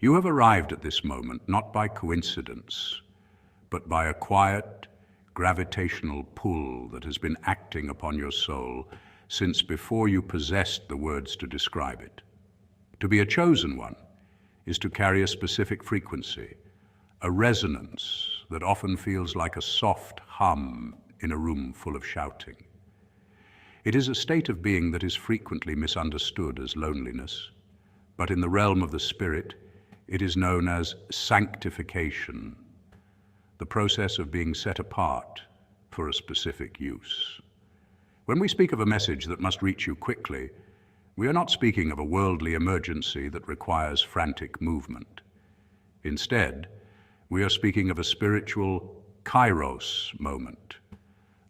You have arrived at this moment not by coincidence, but by a quiet, gravitational pull that has been acting upon your soul since before you possessed the words to describe it. To be a chosen one is to carry a specific frequency, a resonance that often feels like a soft hum in a room full of shouting. It is a state of being that is frequently misunderstood as loneliness, but in the realm of the spirit, it is known as sanctification, the process of being set apart for a specific use. When we speak of a message that must reach you quickly, we are not speaking of a worldly emergency that requires frantic movement. Instead, we are speaking of a spiritual kairos moment,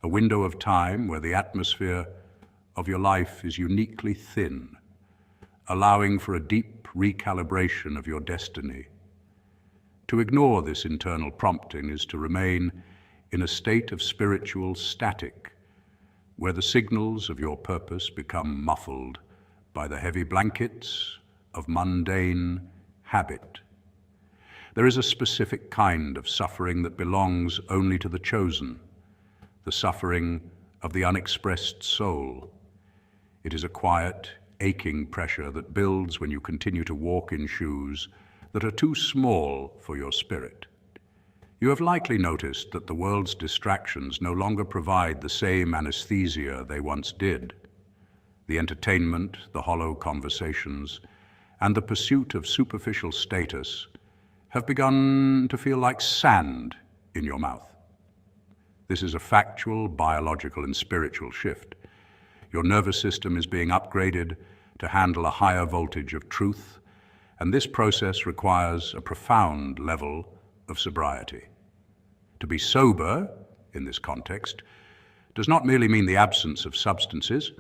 a window of time where the atmosphere of your life is uniquely thin, allowing for a deep recalibration of your destiny. To ignore this internal prompting is to remain in a state of spiritual static, where the signals of your purpose become muffled by the heavy blankets of mundane habit. There is a specific kind of suffering that belongs only to the chosen, the suffering of the unexpressed soul. It is a quiet, aching pressure that builds when you continue to walk in shoes that are too small for your spirit. You have likely noticed that the world's distractions no longer provide the same anesthesia they once did. The entertainment, the hollow conversations, and the pursuit of superficial status have begun to feel like sand in your mouth. This is a factual, biological, and spiritual shift. Your nervous system is being upgraded to handle a higher voltage of truth, and this process requires a profound level of sobriety. To be sober, in this context, does not merely mean the absence of substances.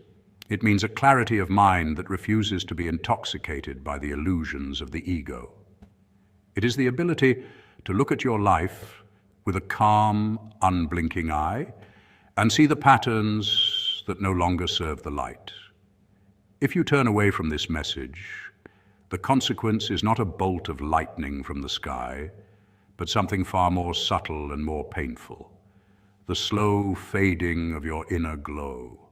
It means a clarity of mind that refuses to be intoxicated by the illusions of the ego. It is the ability to look at your life with a calm, unblinking eye and see the patterns that no longer serve the light. If you turn away from this message, the consequence is not a bolt of lightning from the sky, but something far more subtle and more painful, the slow fading of your inner glow.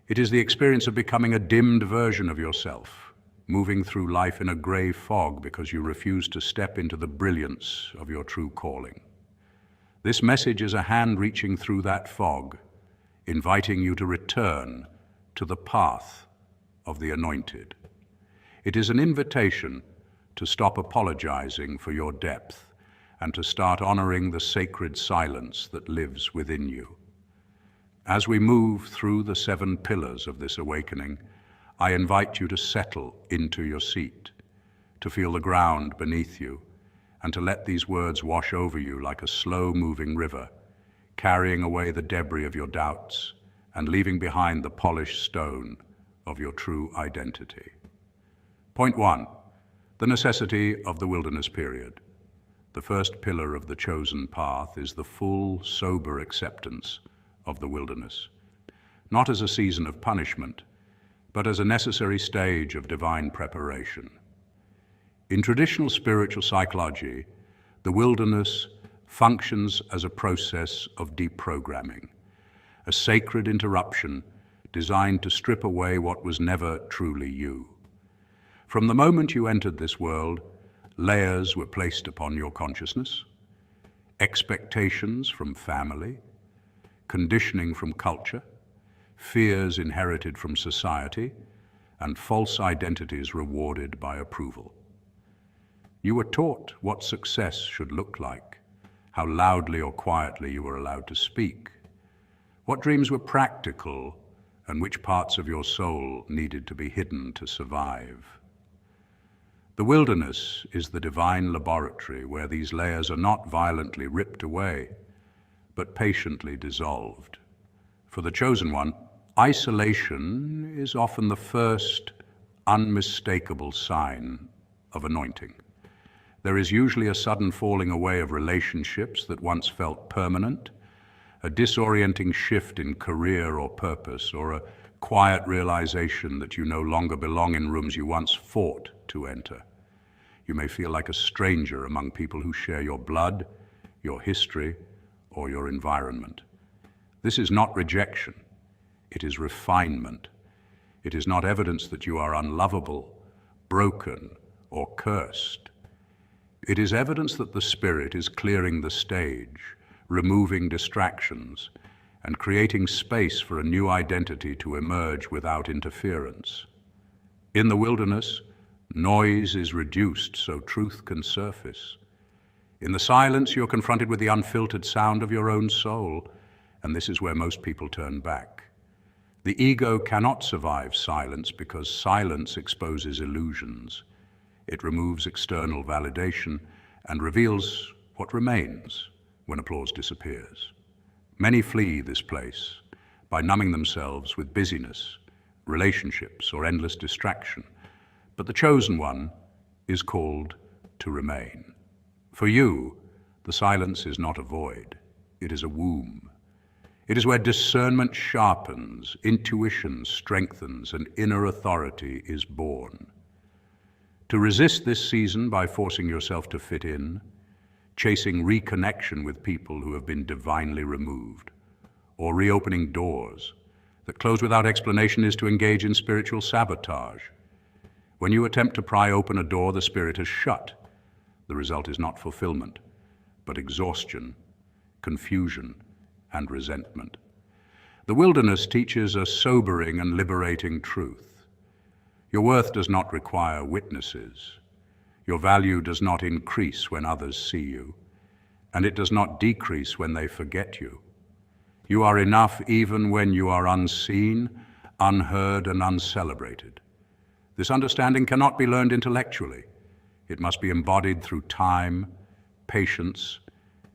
It is the experience of becoming a dimmed version of yourself, moving through life in a gray fog because you refuse to step into the brilliance of your true calling. This message is a hand reaching through that fog, inviting you to return to the path of the anointed. It is an invitation to stop apologizing for your depth and to start honoring the sacred silence that lives within you. As we move through the 7 pillars of this awakening, I invite you to settle into your seat, to feel the ground beneath you, and to let these words wash over you like a slow-moving river, carrying away the debris of your doubts and leaving behind the polished stone of your true identity. Point 1, the necessity of the wilderness period. The first pillar of the chosen path is the full, sober acceptance of the wilderness, not as a season of punishment, but as a necessary stage of divine preparation. In traditional spiritual psychology, the wilderness functions as a process of deprogramming, a sacred interruption designed to strip away what was never truly you. From the moment you entered this world, layers were placed upon your consciousness, expectations from family, conditioning from culture, fears inherited from society, and false identities rewarded by approval. You were taught what success should look like, how loudly or quietly you were allowed to speak, what dreams were practical, and which parts of your soul needed to be hidden to survive. The wilderness is the divine laboratory where these layers are not violently ripped away, but patiently dissolved. For the chosen one, isolation is often the first unmistakable sign of anointing. There is usually a sudden falling away of relationships that once felt permanent, a disorienting shift in career or purpose, or a quiet realization that you no longer belong in rooms you once fought to enter. You may feel like a stranger among people who share your blood, your history, or your environment. This is not rejection. It is refinement. It is not evidence that you are unlovable, broken, or cursed. It is evidence that the Spirit is clearing the stage, removing distractions, and creating space for a new identity to emerge without interference. In the wilderness, noise is reduced so truth can surface. In the silence, you're confronted with the unfiltered sound of your own soul, and this is where most people turn back. The ego cannot survive silence because silence exposes illusions. It removes external validation and reveals what remains when applause disappears. Many flee this place by numbing themselves with busyness, relationships, or endless distraction. But the chosen one is called to remain. For you, the silence is not a void, it is a womb. It is where discernment sharpens, intuition strengthens, and inner authority is born. To resist this season by forcing yourself to fit in, chasing reconnection with people who have been divinely removed, or reopening doors that close without explanation is to engage in spiritual sabotage. When you attempt to pry open a door the Spirit has shut, the result is not fulfillment, but exhaustion, confusion, and resentment. The wilderness teaches a sobering and liberating truth. Your worth does not require witnesses. Your value does not increase when others see you, and it does not decrease when they forget you. You are enough even when you are unseen, unheard, and uncelebrated. This understanding cannot be learned intellectually. It must be embodied through time, patience,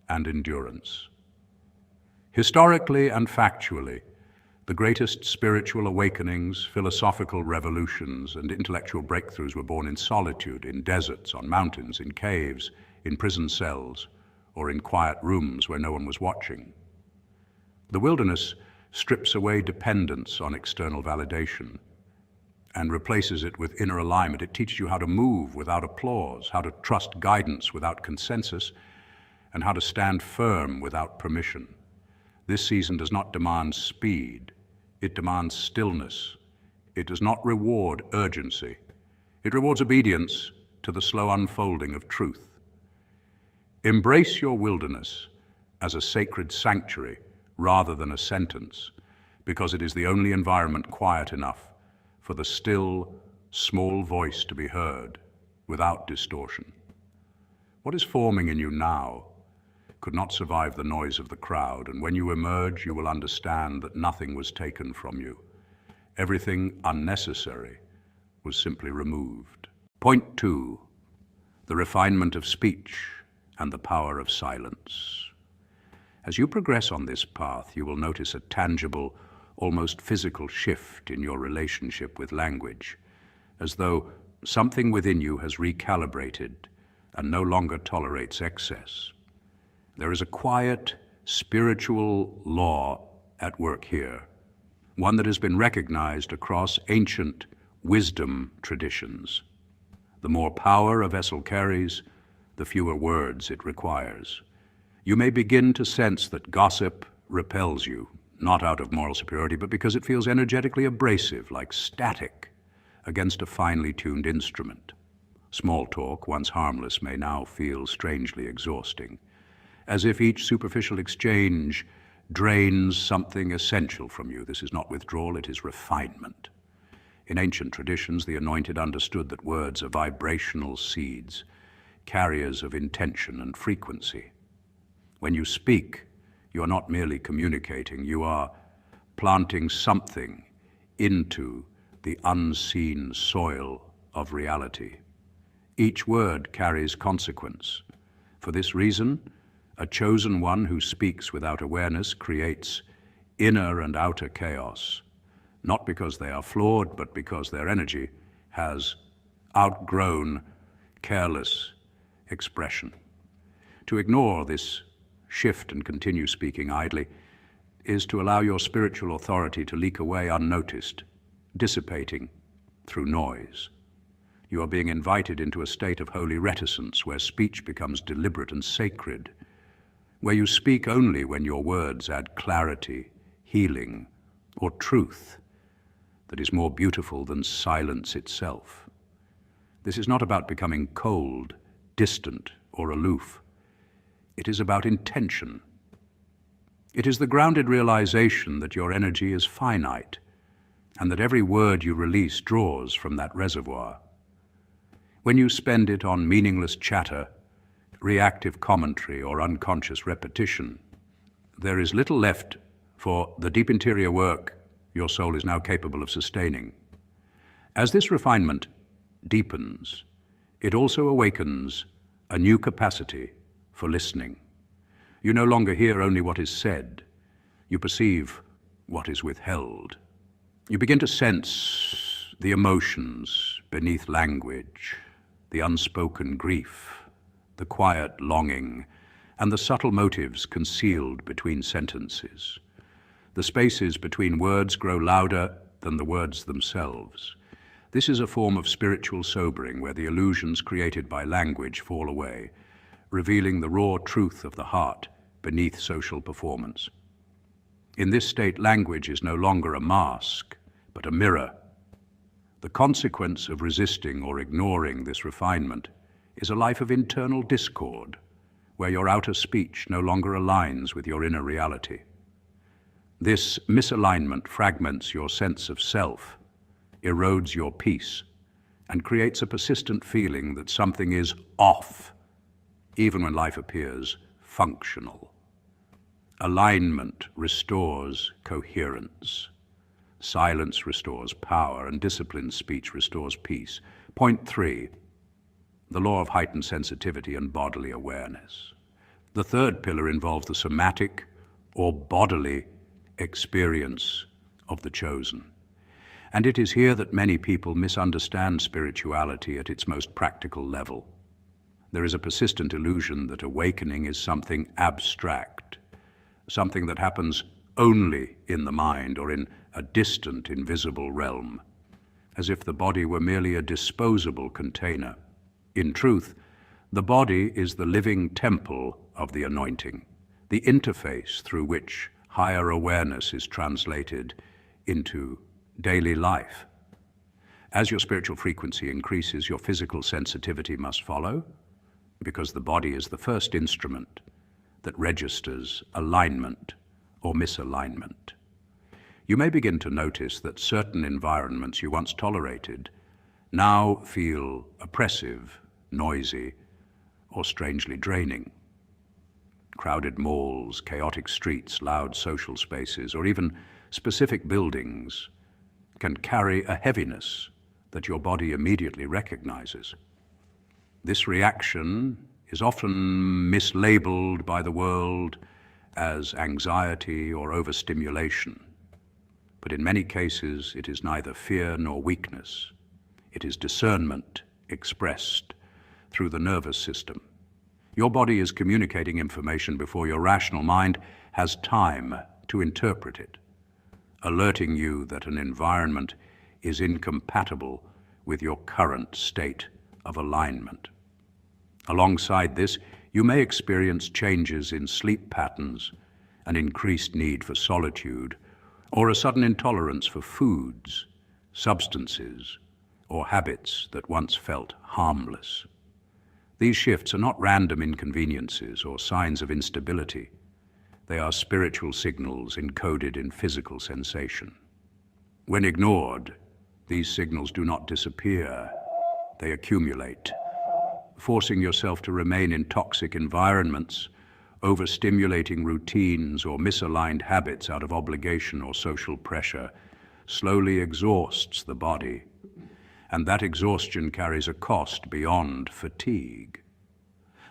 and endurance. Historically and factually, the greatest spiritual awakenings, philosophical revolutions, and intellectual breakthroughs were born in solitude, in deserts, on mountains, in caves, in prison cells, or in quiet rooms where no one was watching. The wilderness strips away dependence on external validation and replaces it with inner alignment. It teaches you how to move without applause, how to trust guidance without consensus, and how to stand firm without permission. This season does not demand speed. It demands stillness. It does not reward urgency. It rewards obedience to the slow unfolding of truth. Embrace your wilderness as a sacred sanctuary rather than a sentence, because it is the only environment quiet enough for the still, small voice to be heard without distortion. What is forming in you now could not survive the noise of the crowd, and when you emerge, you will understand that nothing was taken from you. Everything unnecessary was simply removed. Point 2, the refinement of speech and the power of silence. As you progress on this path, you will notice a tangible, almost physical shift in your relationship with language, as though something within you has recalibrated and no longer tolerates excess. There is a quiet, spiritual law at work here, one that has been recognized across ancient wisdom traditions. The more power a vessel carries, the fewer words it requires. You may begin to sense that gossip repels you, not out of moral superiority, but because it feels energetically abrasive, like static against a finely tuned instrument. Small talk, once harmless, may now feel strangely exhausting, as if each superficial exchange drains something essential from you. This is not withdrawal, it is refinement. In ancient traditions, the anointed understood that words are vibrational seeds, carriers of intention and frequency. When you speak, you are not merely communicating, you are planting something into the unseen soil of reality. Each word carries consequence. For this reason, a chosen one who speaks without awareness creates inner and outer chaos, not because they are flawed, but because their energy has outgrown careless expression. To ignore this shift and continue speaking idly is to allow your spiritual authority to leak away unnoticed, dissipating through noise. You are being invited into a state of holy reticence where speech becomes deliberate and sacred, where you speak only when your words add clarity, healing, or truth that is more beautiful than silence itself. This is not about becoming cold, distant, or aloof. It is about intention. It is the grounded realization that your energy is finite and that every word you release draws from that reservoir. When you spend it on meaningless chatter, reactive commentary, or unconscious repetition, there is little left for the deep interior work your soul is now capable of sustaining. As this refinement deepens, it also awakens a new capacity for listening. You no longer hear only what is said, you perceive what is withheld. You begin to sense the emotions beneath language, the unspoken grief, the quiet longing, and the subtle motives concealed between sentences. The spaces between words grow louder than the words themselves. This is a form of spiritual sobering where the illusions created by language fall away, revealing the raw truth of the heart beneath social performance. In this state, language is no longer a mask, but a mirror. The consequence of resisting or ignoring this refinement is a life of internal discord, where your outer speech no longer aligns with your inner reality. This misalignment fragments your sense of self, erodes your peace, and creates a persistent feeling that something is off, even when life appears functional. Alignment restores coherence. Silence restores power, and disciplined speech restores peace. Point 3, the law of heightened sensitivity and bodily awareness. The third pillar involves the somatic or bodily experience of the chosen. And it is here that many people misunderstand spirituality at its most practical level. There is a persistent illusion that awakening is something abstract, something that happens only in the mind or in a distant, invisible realm, as if the body were merely a disposable container. In truth, the body is the living temple of the anointing, the interface through which higher awareness is translated into daily life. As your spiritual frequency increases, your physical sensitivity must follow, because the body is the first instrument that registers alignment or misalignment. You may begin to notice that certain environments you once tolerated now feel oppressive, noisy, or strangely draining. Crowded malls, chaotic streets, loud social spaces, or even specific buildings can carry a heaviness that your body immediately recognizes. This reaction is often mislabeled by the world as anxiety or overstimulation. But in many cases, it is neither fear nor weakness. It is discernment expressed through the nervous system. Your body is communicating information before your rational mind has time to interpret it, alerting you that an environment is incompatible with your current state of alignment. Alongside this, you may experience changes in sleep patterns, an increased need for solitude, or a sudden intolerance for foods, substances, or habits that once felt harmless. These shifts are not random inconveniences or signs of instability. They are spiritual signals encoded in physical sensation. When ignored, these signals do not disappear. They accumulate, forcing yourself to remain in toxic environments, overstimulating routines or misaligned habits out of obligation or social pressure slowly exhausts the body, and that exhaustion carries a cost beyond fatigue.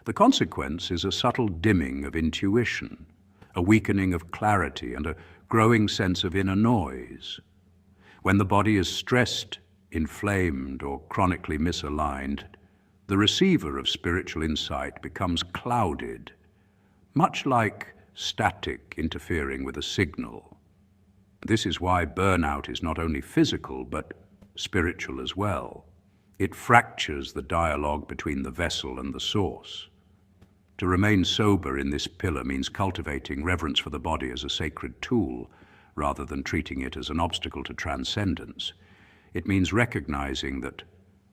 The consequence is a subtle dimming of intuition, a weakening of clarity, and a growing sense of inner noise. When the body is stressed, inflamed, or chronically misaligned, the receiver of spiritual insight becomes clouded, much like static interfering with a signal. This is why burnout is not only physical, but spiritual as well. It fractures the dialogue between the vessel and the source. To remain sober in this pillar means cultivating reverence for the body as a sacred tool, rather than treating it as an obstacle to transcendence. It means recognizing that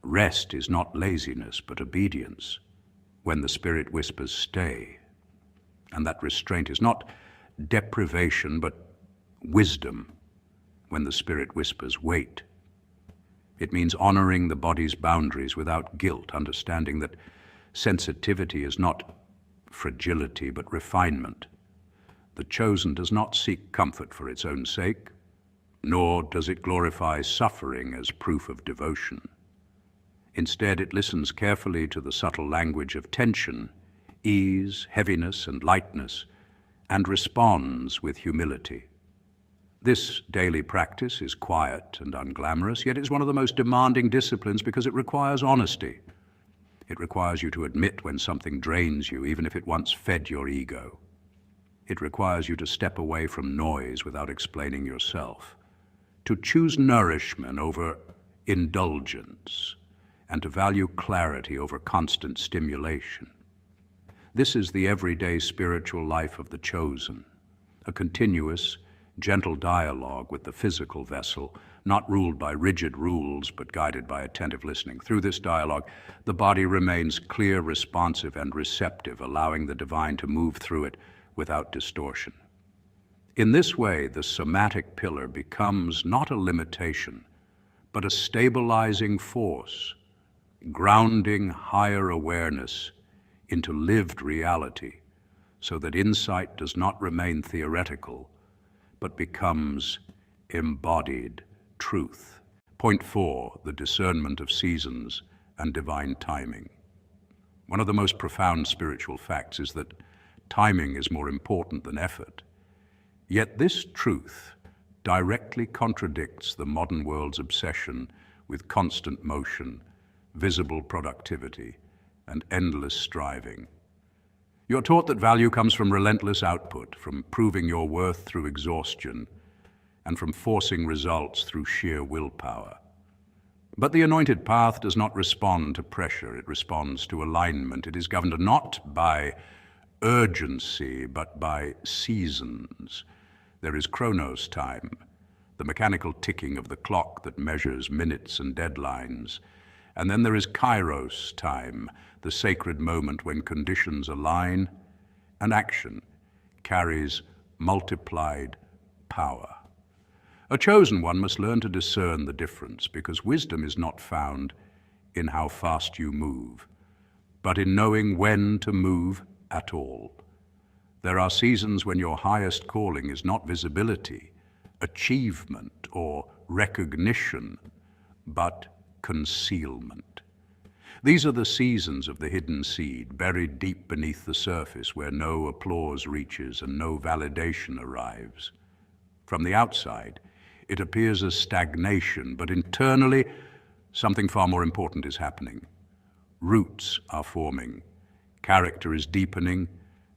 rest is not laziness, but obedience, when the Spirit whispers, "Stay." And that restraint is not deprivation, but wisdom, when the Spirit whispers, "Wait." It means honoring the body's boundaries without guilt, understanding that sensitivity is not fragility, but refinement. The chosen does not seek comfort for its own sake, nor does it glorify suffering as proof of devotion. Instead, it listens carefully to the subtle language of tension, ease, heaviness, and lightness, and responds with humility. This daily practice is quiet and unglamorous, yet it's one of the most demanding disciplines because it requires honesty. It requires you to admit when something drains you, even if it once fed your ego. It requires you to step away from noise without explaining yourself, to choose nourishment over indulgence, and to value clarity over constant stimulation. This is the everyday spiritual life of the chosen, a continuous, gentle dialogue with the physical vessel, not ruled by rigid rules, but guided by attentive listening. Through this dialogue, the body remains clear, responsive, and receptive, allowing the divine to move through it without distortion. In this way, the somatic pillar becomes not a limitation, but a stabilizing force, grounding higher awareness into lived reality, so that insight does not remain theoretical, but becomes embodied truth. Point 4, the discernment of seasons and divine timing. One of the most profound spiritual facts is that timing is more important than effort. Yet this truth directly contradicts the modern world's obsession with constant motion, visible productivity, and endless striving. You're taught that value comes from relentless output, from proving your worth through exhaustion, and from forcing results through sheer willpower. But the anointed path does not respond to pressure, it responds to alignment. It is governed not by urgency, but by seasons. There is chronos time, the mechanical ticking of the clock that measures minutes and deadlines. And then there is kairos time, the sacred moment when conditions align and action carries multiplied power. A chosen one must learn to discern the difference, because wisdom is not found in how fast you move, but in knowing when to move at all. There are seasons when your highest calling is not visibility, achievement, or recognition, but concealment. These are the seasons of the hidden seed, buried deep beneath the surface, where no applause reaches and no validation arrives. From the outside, it appears as stagnation, but internally, something far more important is happening. Roots are forming, character is deepening,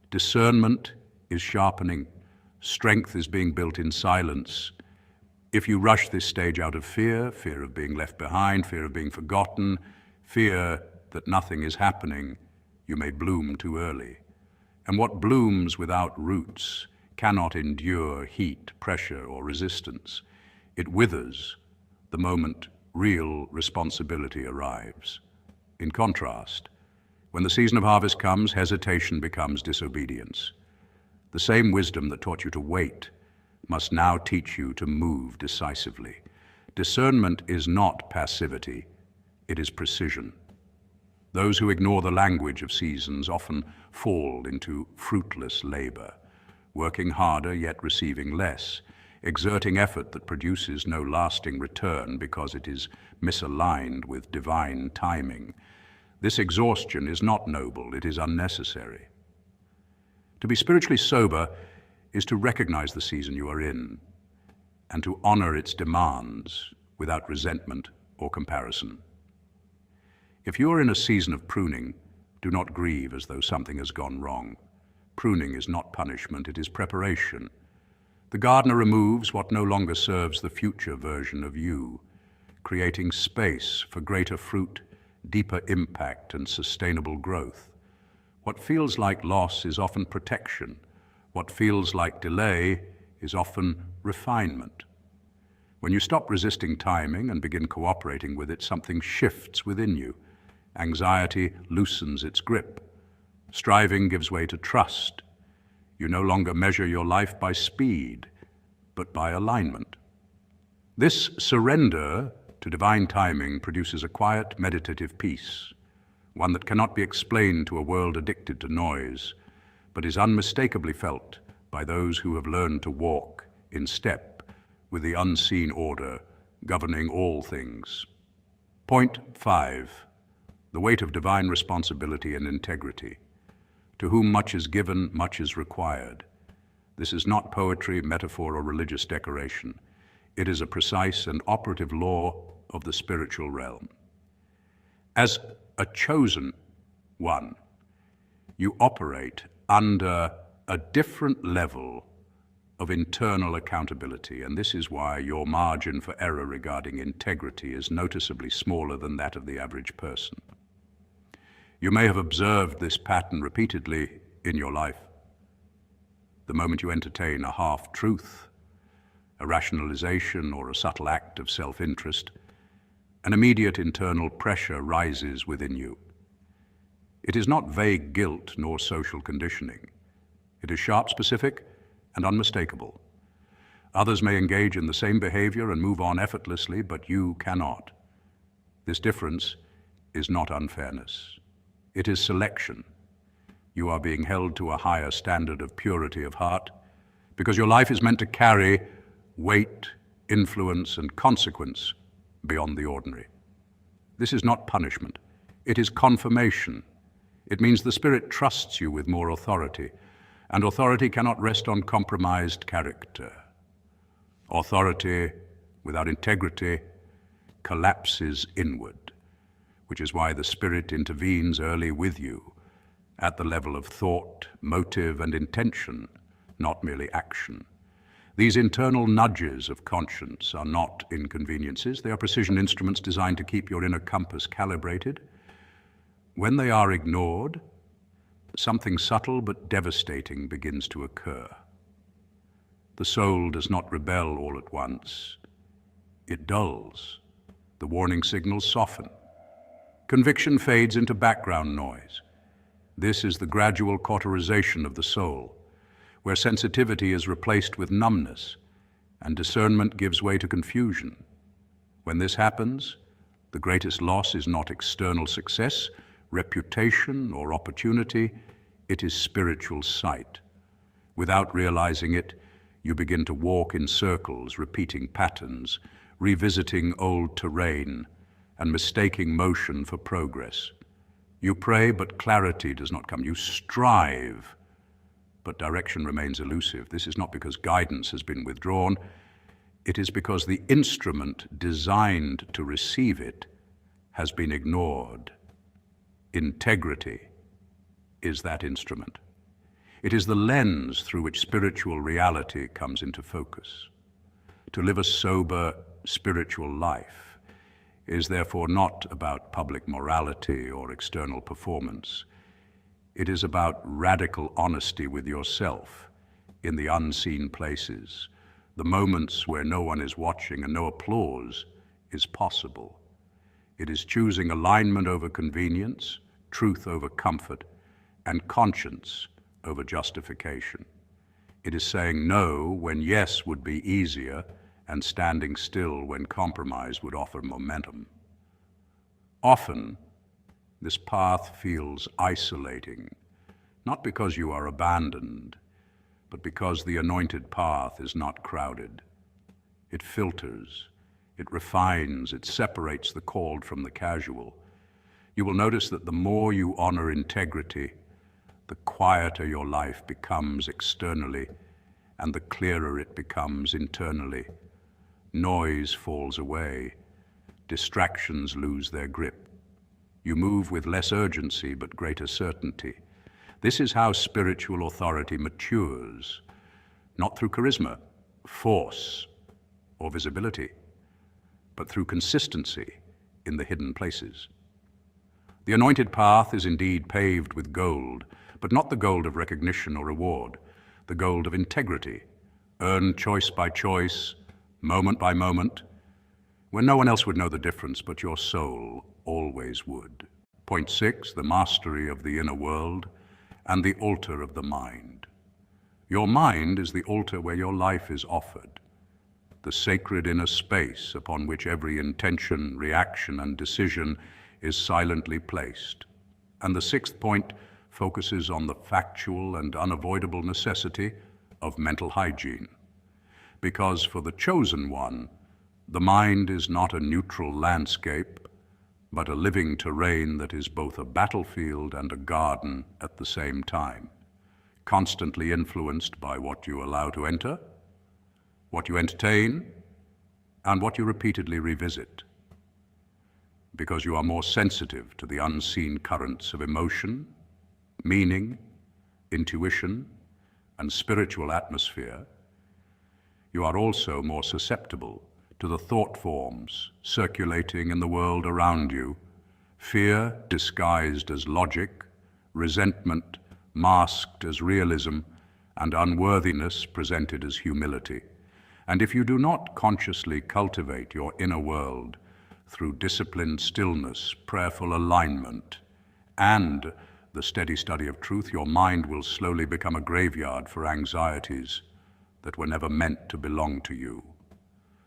discernment is sharpening, strength is being built in silence. If you rush this stage out of fear of being left behind, fear of being forgotten, fear that nothing is happening, you may bloom too early. And what blooms without roots cannot endure heat, pressure, or resistance. It withers the moment real responsibility arrives. In contrast, when the season of harvest comes, hesitation becomes disobedience. The same wisdom that taught you to wait must now teach you to move decisively. Discernment is not passivity, it is precision. Those who ignore the language of seasons often fall into fruitless labor, working harder yet receiving less, exerting effort that produces no lasting return because it is misaligned with divine timing. This exhaustion is not noble, it is unnecessary. To be spiritually sober is to recognize the season you are in and to honor its demands without resentment or comparison. If you are in a season of pruning, do not grieve as though something has gone wrong. Pruning is not punishment, it is preparation. The gardener removes what no longer serves the future version of you, creating space for greater fruit deeper impact and sustainable growth. What feels like loss is often protection. What feels like delay is often refinement. When you stop resisting timing and begin cooperating with it, something shifts within you. Anxiety loosens its grip. Striving gives way to trust. You no longer measure your life by speed, but by alignment. This surrender to divine timing produces a quiet, meditative peace, one that cannot be explained to a world addicted to noise, but is unmistakably felt by those who have learned to walk in step with the unseen order governing all things. Point 5. The weight of divine responsibility and integrity. To whom much is given, much is required. This is not poetry, metaphor, or religious decoration. It is a precise and operative law of the spiritual realm. As a chosen one, you operate under a different level of internal accountability, and this is why your margin for error regarding integrity is noticeably smaller than that of the average person. You may have observed this pattern repeatedly in your life. The moment you entertain a half-truth, a rationalization, or a subtle act of self-interest, an immediate internal pressure rises within you. It is not vague guilt nor social conditioning. It is sharp, specific, and unmistakable. Others may engage in the same behavior and move on effortlessly, but you cannot. This difference is not unfairness. It is selection. You are being held to a higher standard of purity of heart because your life is meant to carry weight, influence, and consequence beyond the ordinary. This is not punishment. It is confirmation. It means the Spirit trusts you with more authority, and authority cannot rest on compromised character. Authority without integrity collapses inward, which is why the Spirit intervenes early with you at the level of thought, motive, and intention, not merely action. These internal nudges of conscience are not inconveniences. They are precision instruments designed to keep your inner compass calibrated. When they are ignored, something subtle but devastating begins to occur. The soul does not rebel all at once. It dulls. The warning signals soften. Conviction fades into background noise. This is the gradual cauterization of the soul, where sensitivity is replaced with numbness and discernment gives way to confusion. When this happens, the greatest loss is not external success, reputation, or opportunity. It is spiritual sight. Without realizing it, you begin to walk in circles, repeating patterns, revisiting old terrain, and mistaking motion for progress. You pray, but clarity does not come. You strive, but direction remains elusive. This is not because guidance has been withdrawn. It is because the instrument designed to receive it has been ignored. Integrity is that instrument. It is the lens through which spiritual reality comes into focus. To live a sober, spiritual life is therefore not about public morality or external performance. It is about radical honesty with yourself in the unseen places, the moments where no one is watching and no applause is possible. It is choosing alignment over convenience, truth over comfort, and conscience over justification. It is saying no when yes would be easier and standing still when compromise would offer momentum. Often, this path feels isolating, not because you are abandoned, but because the anointed path is not crowded. It filters, it refines, it separates the called from the casual. You will notice that the more you honor integrity, the quieter your life becomes externally, and the clearer it becomes internally. Noise falls away, distractions lose their grip. You move with less urgency but greater certainty. This is how spiritual authority matures, not through charisma, force, or visibility, but through consistency in the hidden places. The anointed path is indeed paved with gold, but not the gold of recognition or reward, the gold of integrity, earned choice by choice, moment by moment, when no one else would know the difference, but your soul always would. Point 6, the mastery of the inner world and the altar of the mind. Your mind is the altar where your life is offered, the sacred inner space upon which every intention, reaction, and decision is silently placed. And the 6th point focuses on the factual and unavoidable necessity of mental hygiene. Because for the chosen one, the mind is not a neutral landscape, but a living terrain that is both a battlefield and a garden at the same time, constantly influenced by what you allow to enter, what you entertain, and what you repeatedly revisit. Because you are more sensitive to the unseen currents of emotion, meaning, intuition, and spiritual atmosphere, you are also more susceptible to the thought forms circulating in the world around you, fear disguised as logic, resentment masked as realism, and unworthiness presented as humility. And if you do not consciously cultivate your inner world through disciplined stillness, prayerful alignment, and the steady study of truth, your mind will slowly become a graveyard for anxieties that were never meant to belong to you.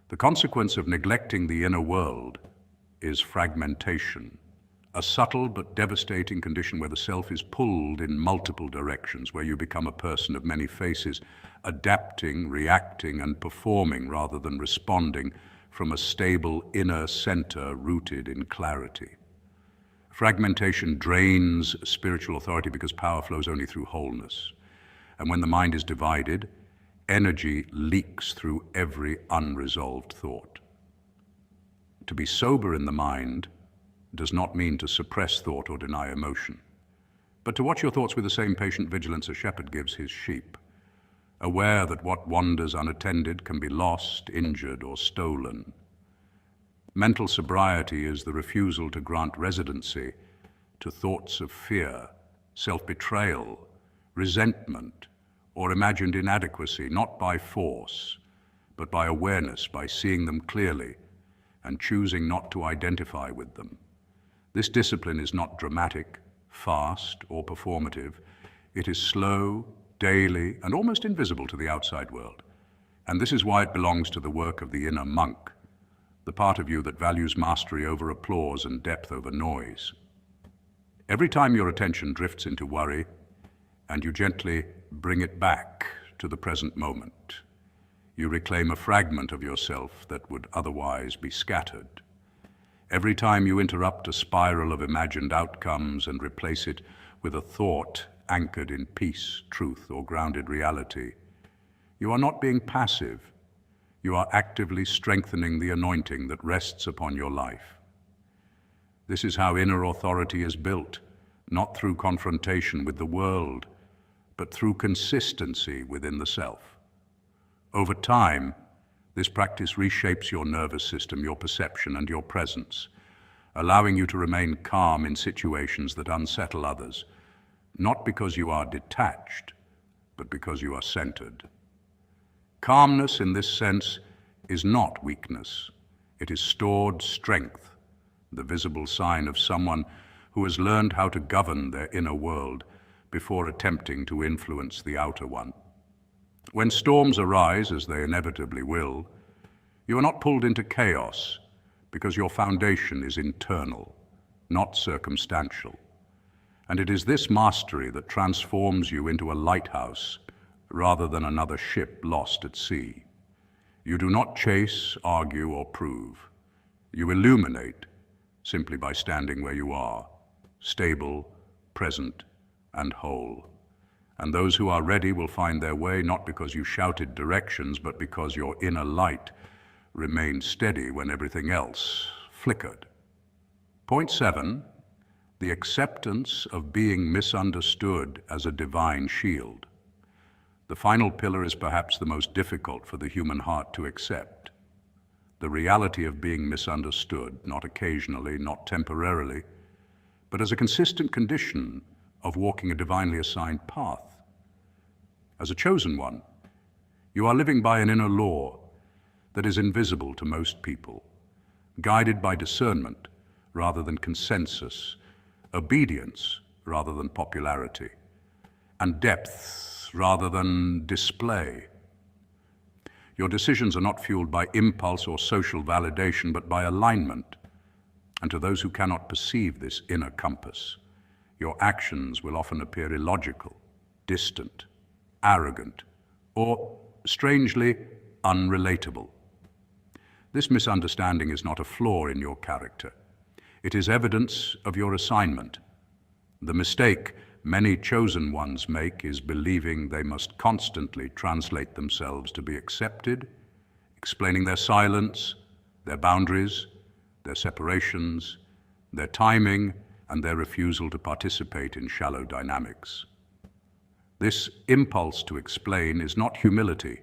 The consequence of neglecting the inner world is fragmentation, a subtle but devastating condition where the self is pulled in multiple directions, where you become a person of many faces, adapting, reacting, and performing rather than responding from a stable inner center rooted in clarity. Fragmentation drains spiritual authority because power flows only through wholeness. And when the mind is divided, energy leaks through every unresolved thought. To be sober in the mind does not mean to suppress thought or deny emotion, but to watch your thoughts with the same patient vigilance a shepherd gives his sheep, aware that what wanders unattended can be lost, injured, or stolen. Mental sobriety is the refusal to grant residency to thoughts of fear, self-betrayal, resentment, or imagined inadequacy, not by force, but by awareness, by seeing them clearly and choosing not to identify with them. This discipline is not dramatic, fast, or performative. It is slow, daily, and almost invisible to the outside world. And this is why it belongs to the work of the inner monk, the part of you that values mastery over applause and depth over noise. Every time your attention drifts into worry, and you gently bring it back to the present moment, you reclaim a fragment of yourself that would otherwise be scattered. Every time you interrupt a spiral of imagined outcomes and replace it with a thought anchored in peace, truth, or grounded reality, you are not being passive. You are actively strengthening the anointing that rests upon your life. This is how inner authority is built, not through confrontation with the world, but through consistency within the self. Over time, this practice reshapes your nervous system, your perception, and your presence, allowing you to remain calm in situations that unsettle others, not because you are detached, but because you are centered. Calmness in this sense is not weakness. It is stored strength, the visible sign of someone who has learned how to govern their inner world before attempting to influence the outer one. When storms arise, as they inevitably will, you are not pulled into chaos because your foundation is internal, not circumstantial. And it is this mastery that transforms you into a lighthouse rather than another ship lost at sea. You do not chase, argue, or prove. You illuminate simply by standing where you are, stable, present, and whole. And those who are ready will find their way not because you shouted directions, but because your inner light remained steady when everything else flickered. Point 7, the acceptance of being misunderstood as a divine shield. The final pillar is perhaps the most difficult for the human heart to accept. The reality of being misunderstood, not occasionally, not temporarily, but as a consistent condition of walking a divinely assigned path. As a chosen one, you are living by an inner law that is invisible to most people, guided by discernment rather than consensus, obedience rather than popularity, and depth rather than display. Your decisions are not fueled by impulse or social validation, but by alignment. And to those who cannot perceive this inner compass, your actions will often appear illogical, distant, arrogant, or, strangely, unrelatable. This misunderstanding is not a flaw in your character. It is evidence of your assignment. The mistake many chosen ones make is believing they must constantly translate themselves to be accepted, explaining their silence, their boundaries, their separations, their timing, and their refusal to participate in shallow dynamics. This impulse to explain is not humility.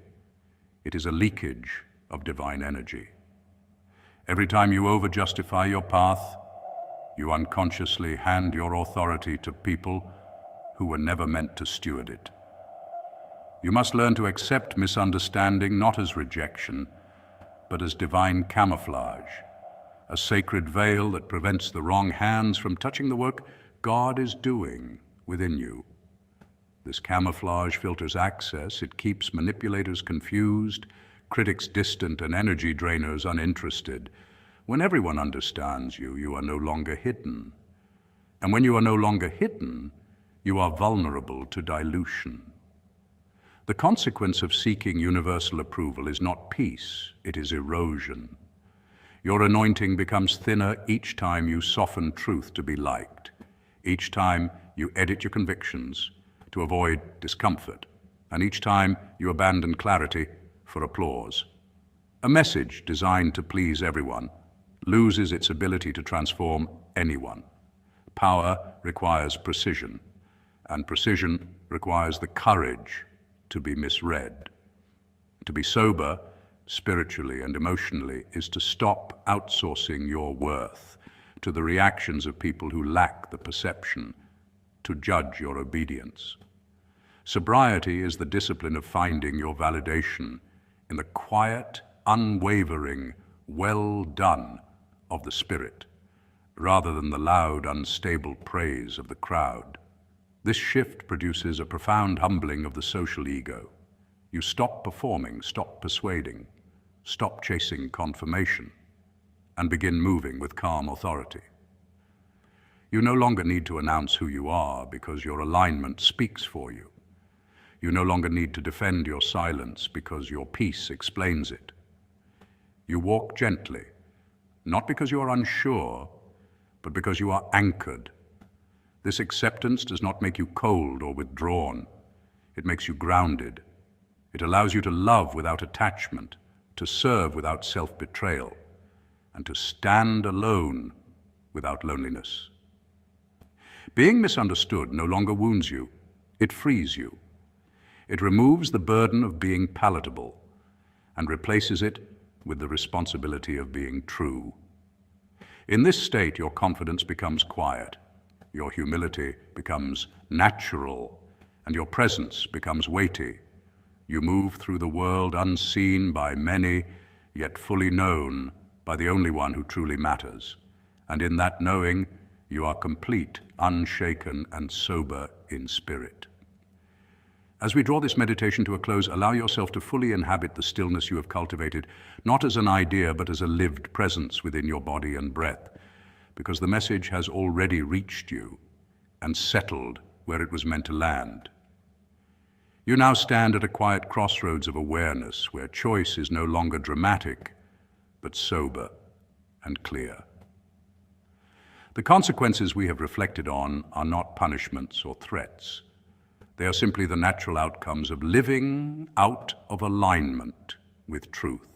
It is a leakage of divine energy. Every time you over-justify your path, you unconsciously hand your authority to people who were never meant to steward it. You must learn to accept misunderstanding not as rejection, but as divine camouflage, a sacred veil that prevents the wrong hands from touching the work God is doing within you. This camouflage filters access. It keeps manipulators confused, critics distant, and energy drainers uninterested. When everyone understands you, you are no longer hidden. And when you are no longer hidden, you are vulnerable to dilution. The consequence of seeking universal approval is not peace, it is erosion. Your anointing becomes thinner each time you soften truth to be liked, each time you edit your convictions to avoid discomfort, and each time you abandon clarity for applause. A message designed to please everyone loses its ability to transform anyone. Power requires precision, and precision requires the courage to be misread. To be sober, spiritually and emotionally, is to stop outsourcing your worth to the reactions of people who lack the perception to judge your obedience. Sobriety is the discipline of finding your validation in the quiet, unwavering, well done of the Spirit, rather than the loud, unstable praise of the crowd. This shift produces a profound humbling of the social ego. You stop performing, stop persuading, stop chasing confirmation, and begin moving with calm authority. You no longer need to announce who you are because your alignment speaks for you. You no longer need to defend your silence because your peace explains it. You walk gently, not because you are unsure, but because you are anchored. This acceptance does not make you cold or withdrawn. It makes you grounded. It allows you to love without attachment, to serve without self-betrayal, and to stand alone without loneliness. Being misunderstood no longer wounds you. It frees you. It removes the burden of being palatable and replaces it with the responsibility of being true. In this state, your confidence becomes quiet, your humility becomes natural, and your presence becomes weighty. You move through the world unseen by many, yet fully known by the only one who truly matters. And in that knowing, you are complete, unshaken, and sober in spirit. As we draw this meditation to a close, allow yourself to fully inhabit the stillness you have cultivated, not as an idea, but as a lived presence within your body and breath, because the message has already reached you and settled where it was meant to land. You now stand at a quiet crossroads of awareness, where choice is no longer dramatic, but sober and clear. The consequences we have reflected on are not punishments or threats. They are simply the natural outcomes of living out of alignment with truth,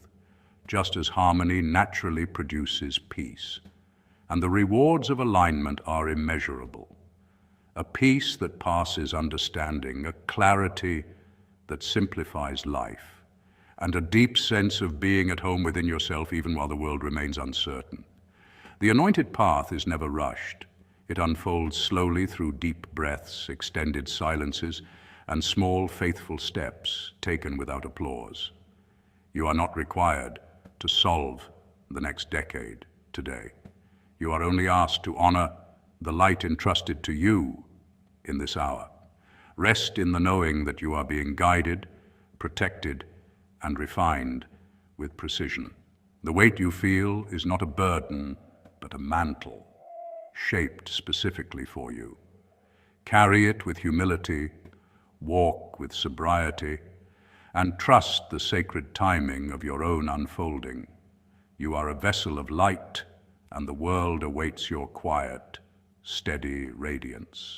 just as harmony naturally produces peace. And the rewards of alignment are immeasurable. A peace that passes understanding, a clarity that simplifies life, and a deep sense of being at home within yourself even while the world remains uncertain. The anointed path is never rushed. It unfolds slowly through deep breaths, extended silences, and small, faithful steps taken without applause. You are not required to solve the next decade today. You are only asked to honor the light entrusted to you in this hour. Rest in the knowing that you are being guided, protected, and refined with precision. The weight you feel is not a burden, but a mantle, shaped specifically for you. Carry it with humility, walk with sobriety, and trust the sacred timing of your own unfolding. You are a vessel of light, and the world awaits your quiet, steady radiance.